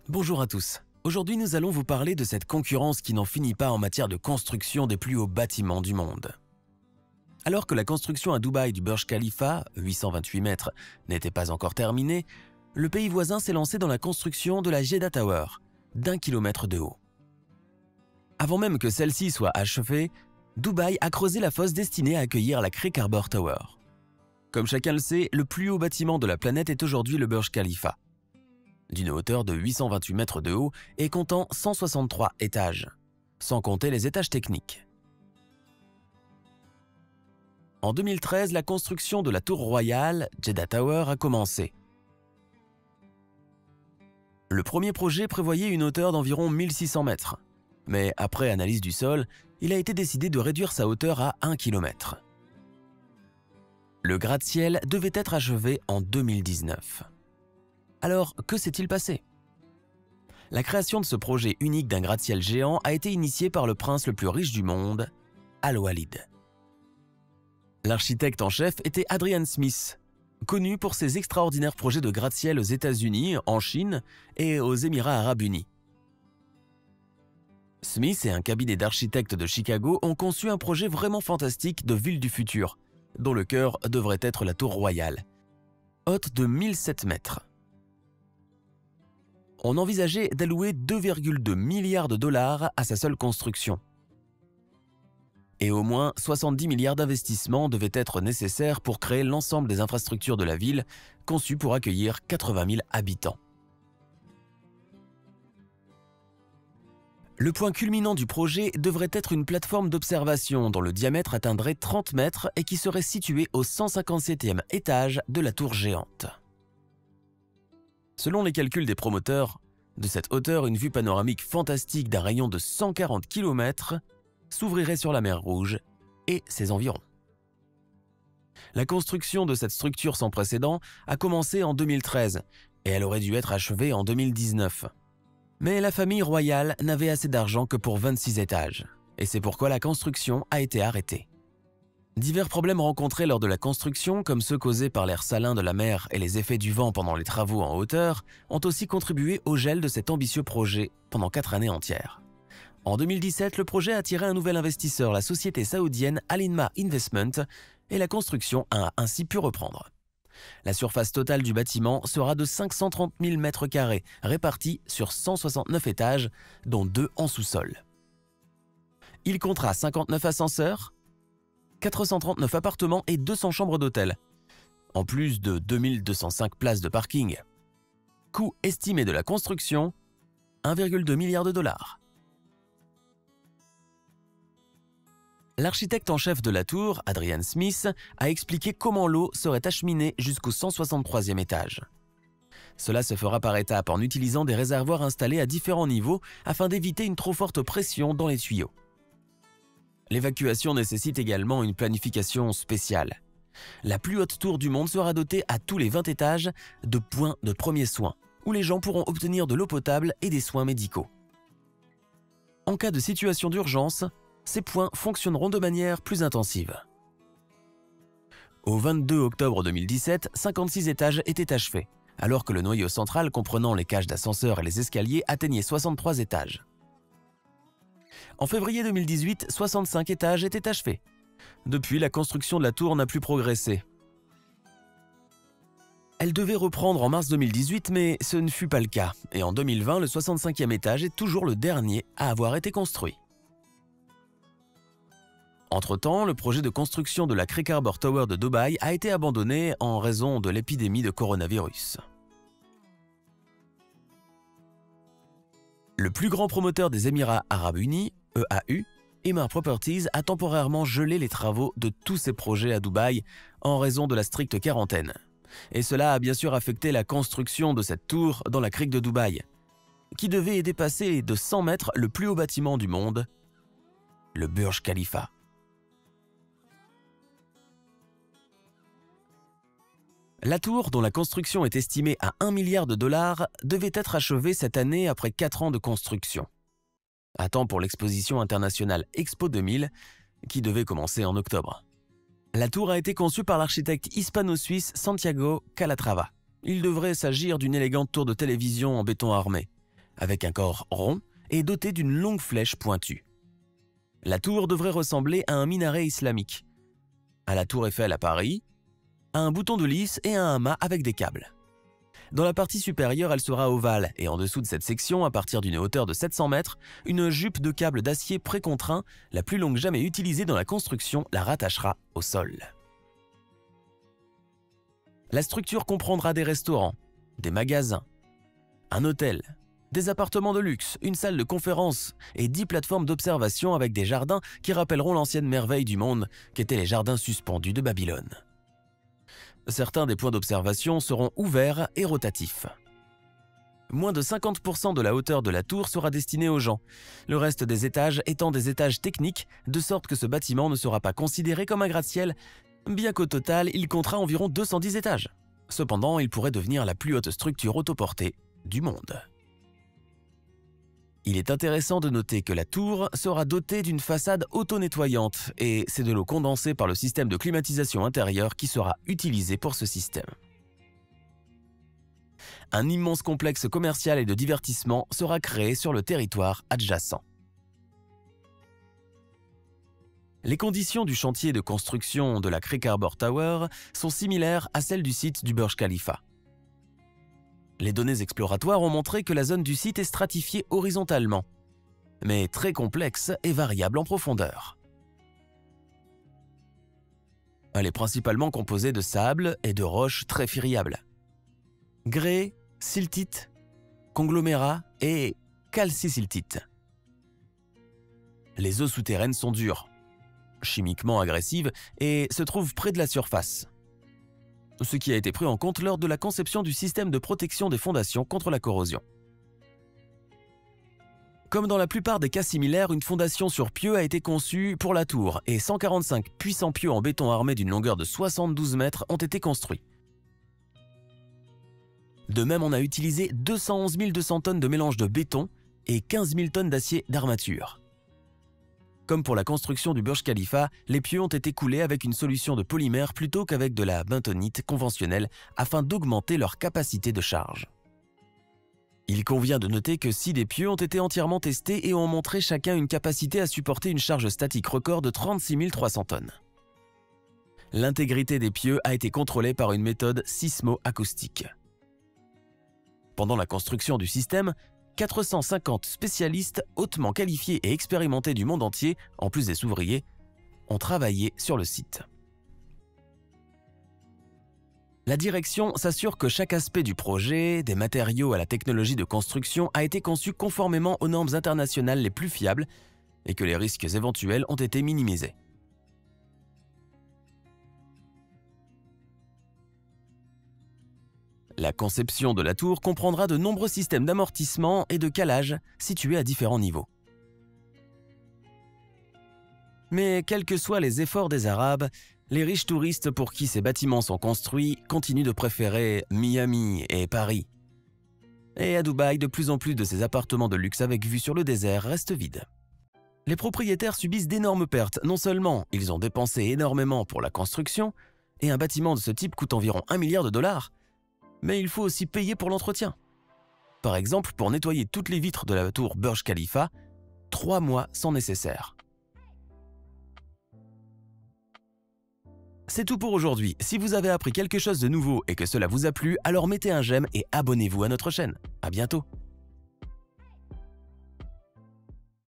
Bonjour à tous. Aujourd'hui, nous allons vous parler de cette concurrence qui n'en finit pas en matière de construction des plus hauts bâtiments du monde. Alors que la construction à Dubaï du Burj Khalifa, 828 mètres, n'était pas encore terminée, le pays voisin s'est lancé dans la construction de la Jeddah Tower, d'1 kilomètre de haut. Avant même que celle-ci soit achevée, Dubaï a creusé la fosse destinée à accueillir la Creek Harbour Tower. Comme chacun le sait, le plus haut bâtiment de la planète est aujourd'hui le Burj Khalifa, d'une hauteur de 828 mètres de haut et comptant 163 étages, sans compter les étages techniques. En 2013, la construction de la tour royale, Jeddah Tower, a commencé. Le premier projet prévoyait une hauteur d'environ 1600 mètres, mais après analyse du sol, il a été décidé de réduire sa hauteur à 1 km. Le gratte-ciel devait être achevé en 2019. Alors, que s'est-il passé? La création de ce projet unique d'un gratte-ciel géant a été initiée par le prince le plus riche du monde, Al-Walid. L'architecte en chef était Adrian Smith, connu pour ses extraordinaires projets de gratte-ciel aux États-Unis, en Chine et aux Émirats arabes unis. Smith et un cabinet d'architectes de Chicago ont conçu un projet vraiment fantastique de ville du futur, dont le cœur devrait être la tour royale, haute de 1007 mètres. On envisageait d'allouer 2,2 milliards de dollars à sa seule construction. Et au moins 70 milliards d'investissements devaient être nécessaires pour créer l'ensemble des infrastructures de la ville, conçues pour accueillir 80 000 habitants. Le point culminant du projet devrait être une plateforme d'observation dont le diamètre atteindrait 30 mètres et qui serait située au 157e étage de la tour géante. Selon les calculs des promoteurs, de cette hauteur, une vue panoramique fantastique d'un rayon de 140 km s'ouvrirait sur la mer Rouge et ses environs. La construction de cette structure sans précédent a commencé en 2013 et elle aurait dû être achevée en 2019. Mais la famille royale n'avait assez d'argent que pour 26 étages et c'est pourquoi la construction a été arrêtée. Divers problèmes rencontrés lors de la construction, comme ceux causés par l'air salin de la mer et les effets du vent pendant les travaux en hauteur, ont aussi contribué au gel de cet ambitieux projet pendant 4 années entières. En 2017, le projet a attiré un nouvel investisseur, la société saoudienne Alinma Investment, et la construction a ainsi pu reprendre. La surface totale du bâtiment sera de 530 000 m², répartis sur 169 étages, dont 2 en sous-sol. Il comptera 59 ascenseurs, 439 appartements et 200 chambres d'hôtel, en plus de 2205 places de parking. Coût estimé de la construction, 1,2 milliard de dollars. L'architecte en chef de la tour, Adrian Smith, a expliqué comment l'eau serait acheminée jusqu'au 163e étage. Cela se fera par étapes en utilisant des réservoirs installés à différents niveaux afin d'éviter une trop forte pression dans les tuyaux. L'évacuation nécessite également une planification spéciale. La plus haute tour du monde sera dotée à tous les 20 étages de points de premiers soins, où les gens pourront obtenir de l'eau potable et des soins médicaux. En cas de situation d'urgence, ces points fonctionneront de manière plus intensive. Au 22 octobre 2017, 56 étages étaient achevés, alors que le noyau central comprenant les cages d'ascenseurs et les escaliers atteignait 63 étages. En février 2018, 65 étages étaient achevés. Depuis, la construction de la tour n'a plus progressé. Elle devait reprendre en mars 2018, mais ce ne fut pas le cas, et en 2020, le 65e étage est toujours le dernier à avoir été construit. Entre-temps, le projet de construction de la Creek Harbour Tower de Dubaï a été abandonné en raison de l'épidémie de coronavirus. Le plus grand promoteur des Émirats arabes unis, EAU, Emaar Properties, a temporairement gelé les travaux de tous ses projets à Dubaï en raison de la stricte quarantaine. Et cela a bien sûr affecté la construction de cette tour dans la crique de Dubaï, qui devait dépasser de 100 mètres le plus haut bâtiment du monde, le Burj Khalifa. La tour, dont la construction est estimée à 1 milliard de dollars, devait être achevée cette année après 4 ans de construction. À temps pour l'exposition internationale Expo 2000, qui devait commencer en octobre. La tour a été conçue par l'architecte hispano-suisse Santiago Calatrava. Il devrait s'agir d'une élégante tour de télévision en béton armé, avec un corps rond et doté d'une longue flèche pointue. La tour devrait ressembler à un minaret islamique, à la tour Eiffel à Paris, à un bouton de lys et à un mât avec des câbles. Dans la partie supérieure, elle sera ovale et en dessous de cette section, à partir d'une hauteur de 700 mètres, une jupe de câbles d'acier précontraint, la plus longue jamais utilisée dans la construction, la rattachera au sol. La structure comprendra des restaurants, des magasins, un hôtel, des appartements de luxe, une salle de conférence et 10 plateformes d'observation avec des jardins qui rappelleront l'ancienne merveille du monde qu'étaient les jardins suspendus de Babylone. Certains des points d'observation seront ouverts et rotatifs. Moins de 50% de la hauteur de la tour sera destinée aux gens, le reste des étages étant des étages techniques, de sorte que ce bâtiment ne sera pas considéré comme un gratte-ciel, bien qu'au total, il comptera environ 210 étages. Cependant, il pourrait devenir la plus haute structure autoportée du monde. Il est intéressant de noter que la tour sera dotée d'une façade auto-nettoyante et c'est de l'eau condensée par le système de climatisation intérieure qui sera utilisé pour ce système. Un immense complexe commercial et de divertissement sera créé sur le territoire adjacent. Les conditions du chantier de construction de la Creek Harbor Tower sont similaires à celles du site du Burj Khalifa. Les données exploratoires ont montré que la zone du site est stratifiée horizontalement, mais très complexe et variable en profondeur. Elle est principalement composée de sable et de roches très friables. Grès, siltite, conglomérat et calcisiltite. Les eaux souterraines sont dures, chimiquement agressives et se trouvent près de la surface, ce qui a été pris en compte lors de la conception du système de protection des fondations contre la corrosion. Comme dans la plupart des cas similaires, une fondation sur pieux a été conçue pour la tour et 145 puissants pieux en béton armé d'une longueur de 72 mètres ont été construits. De même, on a utilisé 211 200 tonnes de mélange de béton et 15 000 tonnes d'acier d'armature. Comme pour la construction du Burj Khalifa, les pieux ont été coulés avec une solution de polymère plutôt qu'avec de la bentonite conventionnelle afin d'augmenter leur capacité de charge. Il convient de noter que 6 des pieux ont été entièrement testés et ont montré chacun une capacité à supporter une charge statique record de 36 300 tonnes. L'intégrité des pieux a été contrôlée par une méthode sismo-acoustique. Pendant la construction du système, 450 spécialistes hautement qualifiés et expérimentés du monde entier, en plus des ouvriers, ont travaillé sur le site. La direction s'assure que chaque aspect du projet, des matériaux à la technologie de construction, a été conçu conformément aux normes internationales les plus fiables et que les risques éventuels ont été minimisés. La conception de la tour comprendra de nombreux systèmes d'amortissement et de calage situés à différents niveaux. Mais quels que soient les efforts des Arabes, les riches touristes pour qui ces bâtiments sont construits continuent de préférer Miami et Paris. Et à Dubaï, de plus en plus de ces appartements de luxe avec vue sur le désert restent vides. Les propriétaires subissent d'énormes pertes. Non seulement ils ont dépensé énormément pour la construction, et un bâtiment de ce type coûte environ 1 milliard de dollars, mais il faut aussi payer pour l'entretien. Par exemple, pour nettoyer toutes les vitres de la tour Burj Khalifa, 3 mois sont nécessaires. C'est tout pour aujourd'hui. Si vous avez appris quelque chose de nouveau et que cela vous a plu, alors mettez un j'aime et abonnez-vous à notre chaîne. À bientôt.